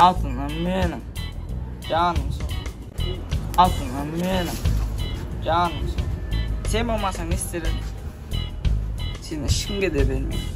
Алтыным менің, жанымсың. Алтыным менің, жанымсың. Sen болмасаң не істер едім? Сені ешкімге де бермеймін.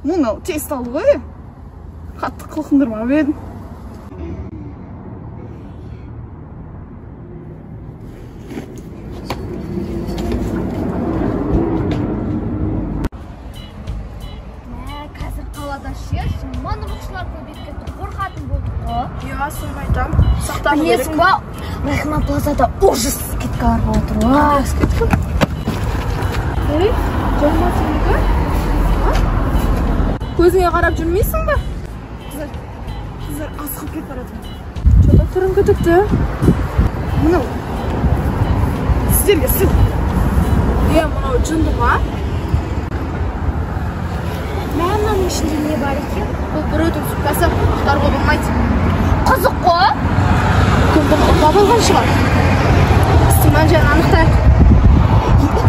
Мұны тест алды ғой, қатты қылқындырмап едім. Қазір қалада жаман ұрлықшылар көбейіп кетті, қорқатын болдық қой. Я соны айтам, сақтану керек. Білесің ба, Рахима плазада ужас скидка бар отыр. Скидка? Ей, жайма сендегі? Көзіңе қарап жүрмейсің ба? Қыздар асқып кет барады. Что-то түрін күдікті. Мынау. Сіздерге сіз. Мынау жынды ма? Мәннің ішінде не бар екен? Бұл біреудің сүткасы құтарға болмайды. Қызық қой. Кімді құтқа болған шығар. Істің мән-жайын анықтайық.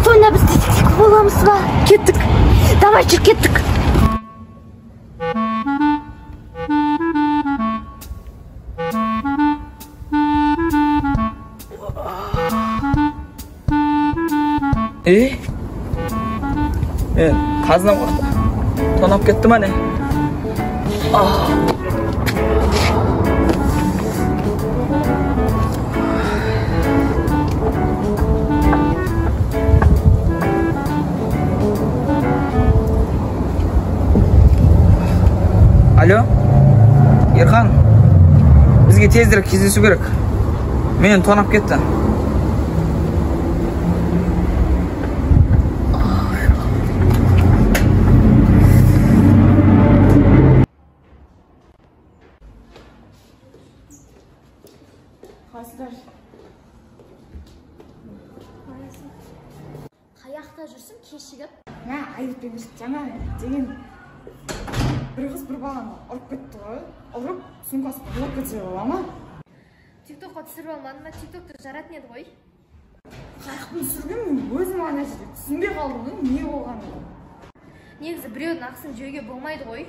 Сонда біз детектив боламыз ба? Кеттік. Давай жүр, кеттік. Мен қазынам қорқты. Тонап кетті ма не? Алло? Ерхан, бізге тезірек кездесу керек. Мен тонап кетті. Қаяқта жүрсің, кешігіп? Айыппен жаңа деген бір қыз бір баланы ұрып кетті ғой. Ұрып, сумкасын ұрлап кетсе бола ма? Тиктокқа түсіріп алмадым ба? Тиктокты жаратын еді ғой. Қайықпен түсірген мен өзім ана жерде түсінбей қалдым, не болғанын. Негізі біреудің ақысын жеуге болмайды ғой.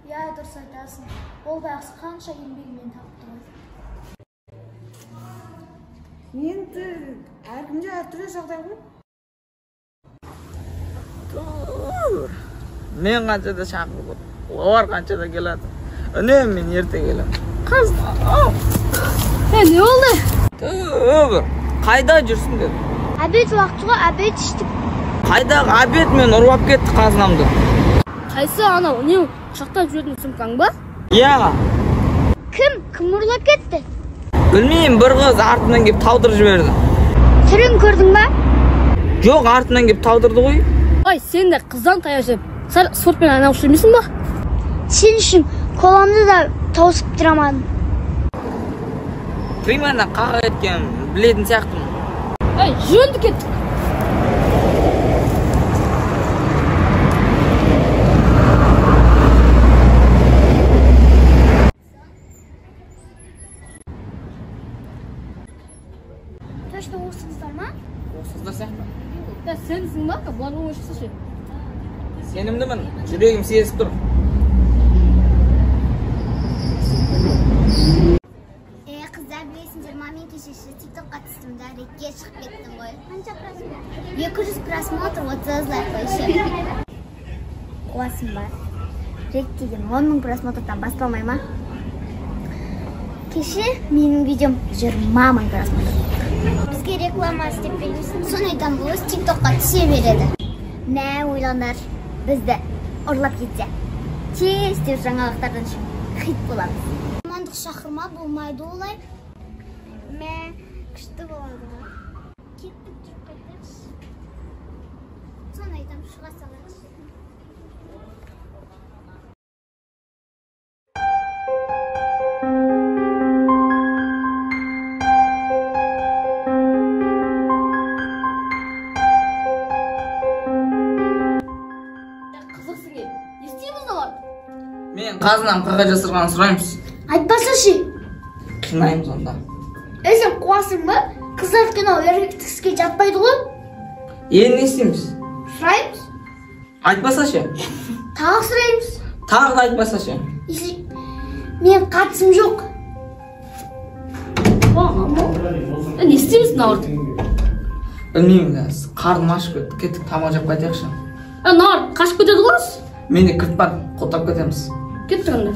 Я, дұрыс айтасың. Ол ақысы қанша еңбегімен тапты ғой. Енді әркімде әртүрлі жағдай ғой. Мен қаншада шақырып отыр. Олар қаншада келеді. Үнемі мен ерте келем. Не болды? Бір қайда жүрсің деді. Обед уақыты ғой, обед іштік. Қайдағы обед мен ұрлап кетті қазынамды. Қайсы анау, не құшақтап жүретін сумкаң ба? Иә. Кім ұрлап кетті? Білмеймін, бір қыз артынан келіп таудырып жіберді. Түрін көрдің ба? Жоқ, артынан келіп таудырды ғой. Ай, сен де қыздан таяқ жеп, сәл спортпен айналысып жүрмейсің ба? Сен үшін коламды да тауысып тұрамадым. Примерно қаға кеткен білетін сияқтымын. Ай, жөнді кеттік. Точно осыңыздар ма? Осыздар сияқты. Да, сенсің ба? Бұлардың ойшысы ше. Сенімдімін, жүрегім сезіп тұр. Қыздар білесіңдер, мен кешесі тиктокқа түстім да, ретке шығып кеттім ғой. Қанша просмотр? 200 просмотр, 30 лайк қойшы. Қуасың ба? Рет деген 10 000 просмотрдан басталмай ма? Кеше менің видеом 20 000 просмотр. Бізге реклама істеп бересің. Сонайдан бұл өз тиктокқа түсе береді. Мә, ойланар, бізді ұрлап кетсе. Тез жаңалықтардан хит боламыз. Мамандық шақырма, болмайды олай. Мә, күшті болады ғой. Кеттік, жүріп қайтайықшы. Сонайдан айтам, шыға салайық. Қызықсың ел. Не істейміз олар? Мен қазынам қаға жасырғанын сұраймыз. Айтпаса ше, Шынаймыз онда. өзің қуасың ба? Қыздар кино еркектік іске жатпайды ғой. Енді не істейміз? Сұраймыз, Айтпаса ше? тағы сұраймыз. Тағы да айтпаса ше? Мен қатысым жоқ. Не істейміз Наурд? Білмеймін да, қарным ашып кетті, кеттік тамақ жеп қайтайықшы. Наурд, қашып кетеді ғой. Менде кілт бар, қотап кетеміз. Кеттік онда.